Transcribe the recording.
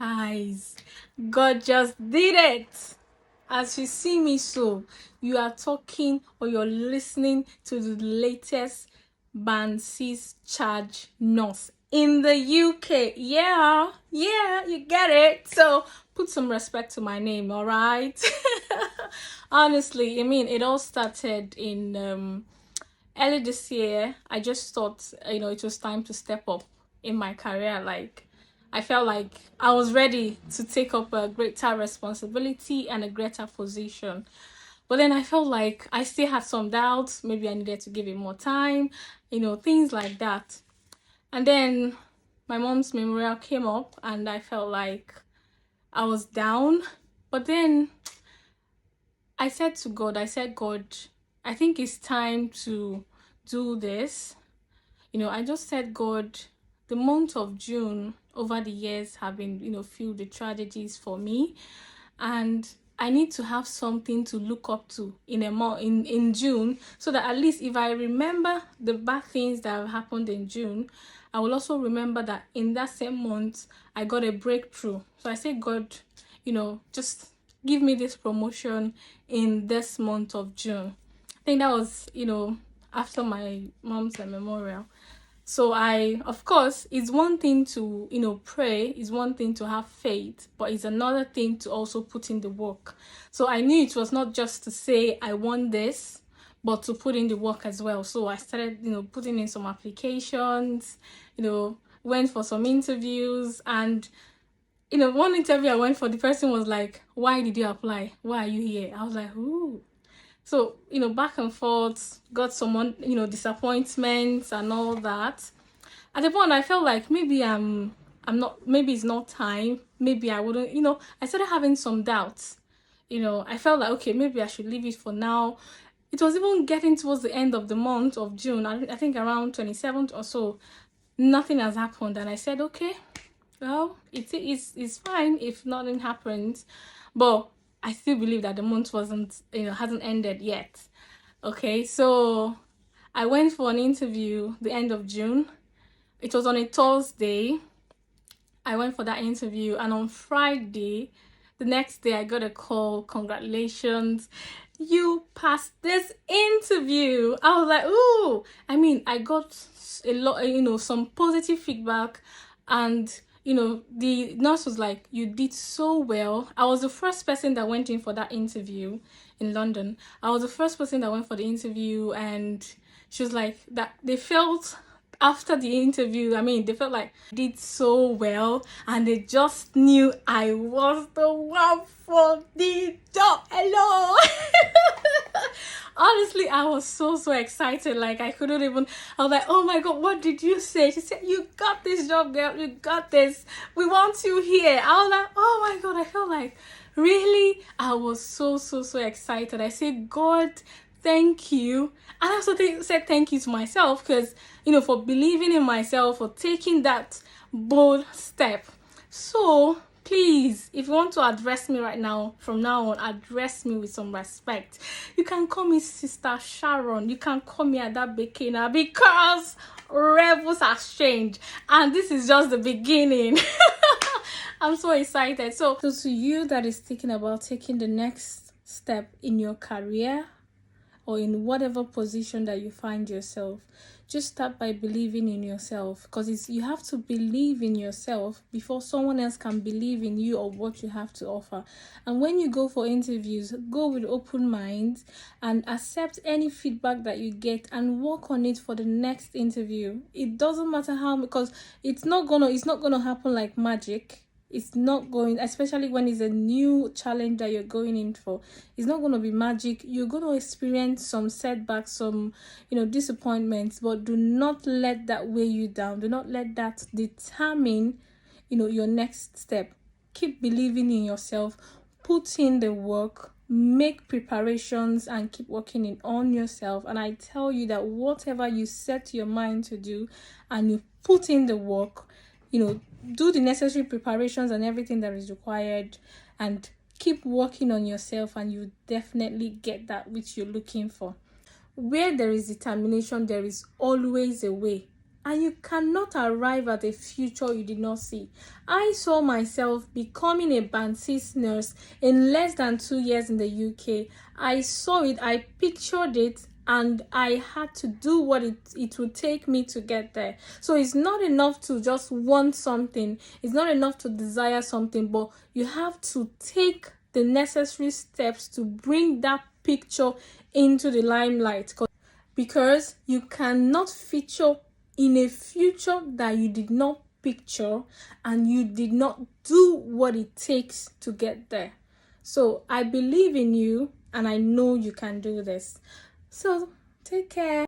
Guys, God just did it. As you see me, so you are talking or you're listening to the latest Band 6 charge nurse in the UK. Yeah, you get it. So put some respect to my name, all right? Honestly, I mean, it all started in early this year. I just thought, it was time to step up in my career. Like, I felt like I was ready to take up a greater responsibility and a greater position. But then I felt like I still had some doubts. Maybe I needed to give it more time, things like that. And then my mom's memorial came up and I felt like I was down. But then I said to God, God, I think it's time to do this. I just said, God, the month of June over the years have been, filled with tragedies for me. And I need to have something to look up to in a month in June, so that at least if I remember the bad things that have happened in June, I will also remember that in that same month I got a breakthrough. So I said, God, just give me this promotion in this month of June. I think that was, after my mom's memorial. So of course, it's one thing to, pray, it's one thing to have faith, but it's another thing to also put in the work. So I knew it was not just to say, I want this, but to put in the work as well. So I started, putting in some applications, went for some interviews. And, one interview I went for, the person was like, why did you apply? Why are you here? I was like, ooh. So, back and forth, got some, disappointments and all that. At the point, I felt like maybe I'm not, maybe it's not time. Maybe I wouldn't, I started having some doubts. I felt like, okay, maybe I should leave it for now. It was even getting towards the end of the month of June. I think around 27th or so, nothing has happened. And I said, okay, well, it's fine if nothing happens. But I still believe that the month hasn't ended yet. Okay, so I went for an interview the end of June. It was on a Thursday. I went for that interview, and on Friday, the next day, I got a call. Congratulations, you passed this interview. I was like, ooh. I mean, I got a lot, some positive feedback, and the nurse was like, you did so well. I was the first person that went in for that interview in London. I was the first person that went for the interview, and she was like, that they felt after the interview, they felt like I did so well, and they just knew I was the one for the job. Hello. Honestly, I was so excited. Like, I was like, oh my God, what did you say? She said, you got this job, girl. You got this. We want you here. I was like, oh my God. I felt like, really? I was so excited. I said, God, thank you. And I also said thank you to myself, because, for believing in myself, for taking that bold step. So please, if you want to address me right now, from now on, address me with some respect. You can call me Sister Sharon. You can call me Ada Bekina, because levels has changed, and this is just the beginning. I'm so excited. So to you that is thinking about taking the next step in your career, or in whatever position that you find yourself, just start by believing in yourself, because you have to believe in yourself before someone else can believe in you or what you have to offer. And when you go for interviews, go with open minds and accept any feedback that you get and work on it for the next interview. It doesn't matter how, because it's not gonna happen like magic. It's not going, especially when it's a new challenge that you're going in for. It's not going to be magic. You're going to experience some setbacks, some, disappointments, but do not let that weigh you down. Do not let that determine, your next step. Keep believing in yourself. Put in the work. Make preparations and keep working on yourself. And I tell you that whatever you set your mind to do and you put in the work, do the necessary preparations and everything that is required, and keep working on yourself, and you definitely get that which you're looking for. Where there is determination, there is always a way. and you cannot arrive at a future you did not see. I saw myself becoming a Band 6 nurse in less than 2 years in the UK. I saw it, I pictured it, and I had to do what it would take me to get there. So it's not enough to just want something. It's not enough to desire something, but you have to take the necessary steps to bring that picture into the limelight, because you cannot feature in a future that you did not picture and you did not do what it takes to get there. So I believe in you and I know you can do this. So take care.